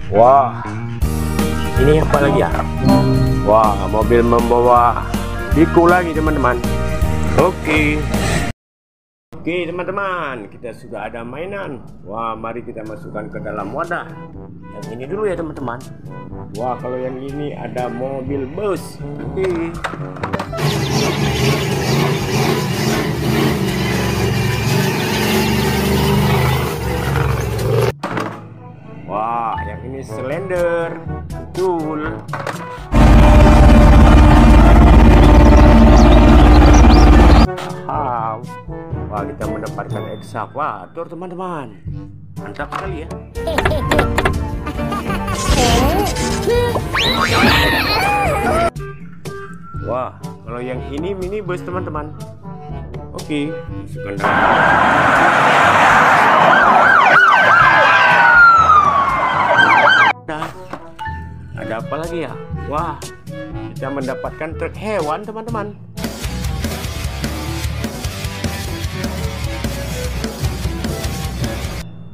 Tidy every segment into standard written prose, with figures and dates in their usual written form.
Wah, ini apa lagi ya? Wah, mobil membawa Biko lagi teman-teman. Oke teman-teman, kita sudah ada mainan. Wah, mari kita masukkan ke dalam wadah. Yang ini dulu ya teman-teman. Wah, kalau yang ini ada mobil bus. Oke. Wah, yang ini Slender. Betul. Wah, kita mendapatkan ekskavator teman-teman. Mantap sekali ya. Wah, kalau yang ini minibus teman-teman. Oke, masukkan dalam. Nah, ada apa lagi ya? Wah, kita mendapatkan truk hewan teman-teman.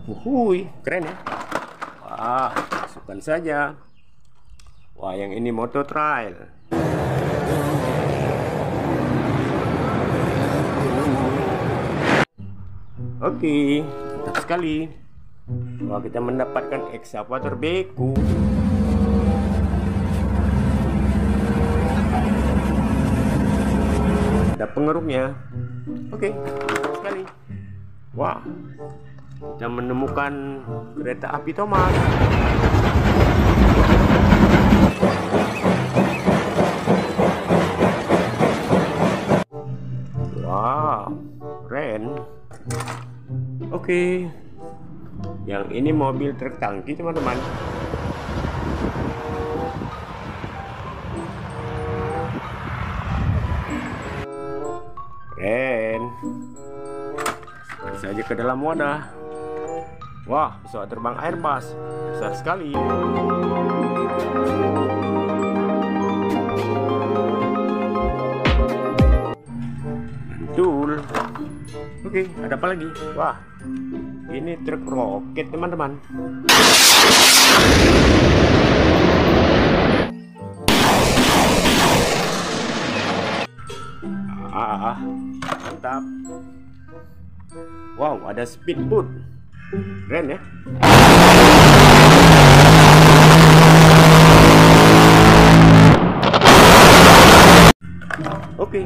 Wuhui, keren ya. Wah, masukkan saja. Wah, yang ini motor trail. Oke, mantap sekali. Wah, kita mendapatkan ekskavator beku. Ada pengeruknya. Oke, mantap sekali. Wah, kita menemukan kereta api Thomas. Wow, keren. Oke, yang ini mobil truk tangki teman-teman. Keren. Masukkan saja ke dalam wadah. Wah, pesawat terbang Airbus besar sekali. Mantul. Oke, ada apa lagi? Wah, ini truk roket teman-teman. Mantap. Wow, ada speedboat. Keren ya. Oke.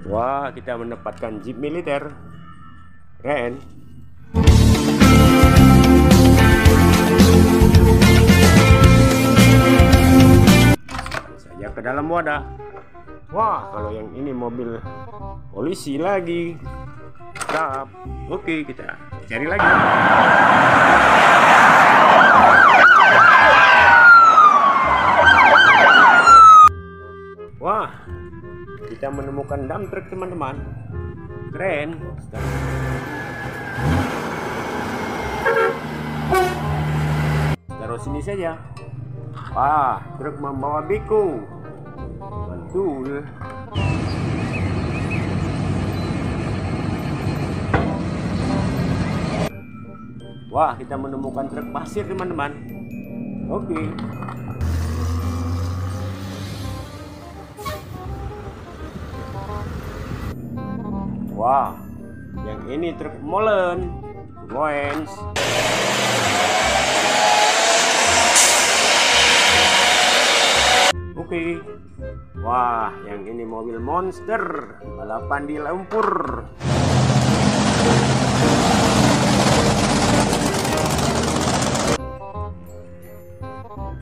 Wah, kita mendapatkan jeep militer. Keren. Masukkan saja ke dalam wadah. Wah, kalau yang ini mobil polisi lagi. Mantap. Oke, kita cari lagi. Wah, kita menemukan dump truck teman-teman. Keren. Taruh sini saja. Wah, truk membawa Biko. Mantul. Wah, kita menemukan truk pasir teman-teman. Oke. Wah, yang ini truk molen. Goens. Oke. Wah, yang ini mobil monster. Balapan di lumpur.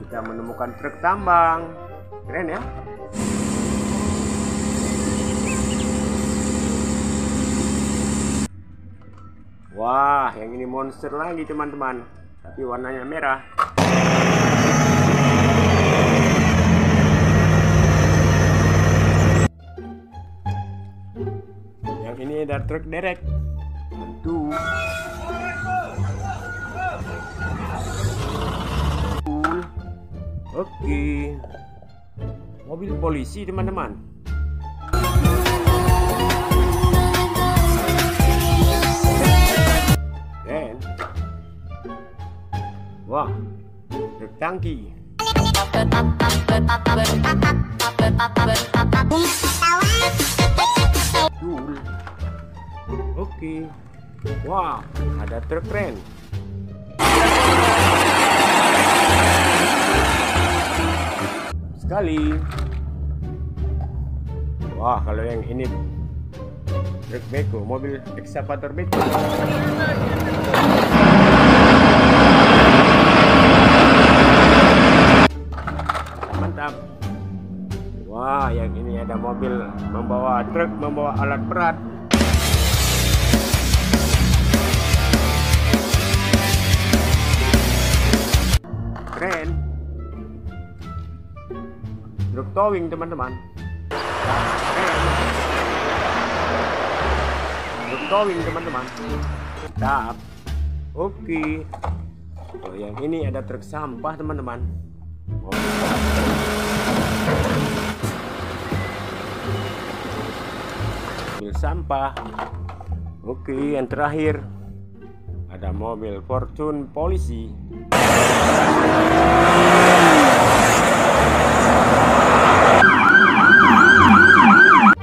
Kita menemukan truk tambang. Keren ya. Wah, yang ini monster lagi teman-teman, tapi warnanya merah. Yang ini ada truk derek. Tuh. Oke. Mobil polisi teman-teman. Wah, tangki. Oke. Wah, ada truk keren. Sekali. Wah, kalau yang ini truk beko, mobil ekskavator beko. Mantap. Wah, yang ini ada mobil membawa truk, membawa alat berat. Keren. Truk towing, teman-teman. Keren. Truk towing, teman-teman. Mantap. Oke. Oh, yang ini ada truk sampah, teman-teman. Mobil sampah. Oke, yang terakhir ada mobil Fortune polisi.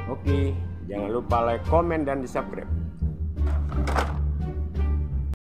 Oke, jangan lupa like, komen, dan di subscribe.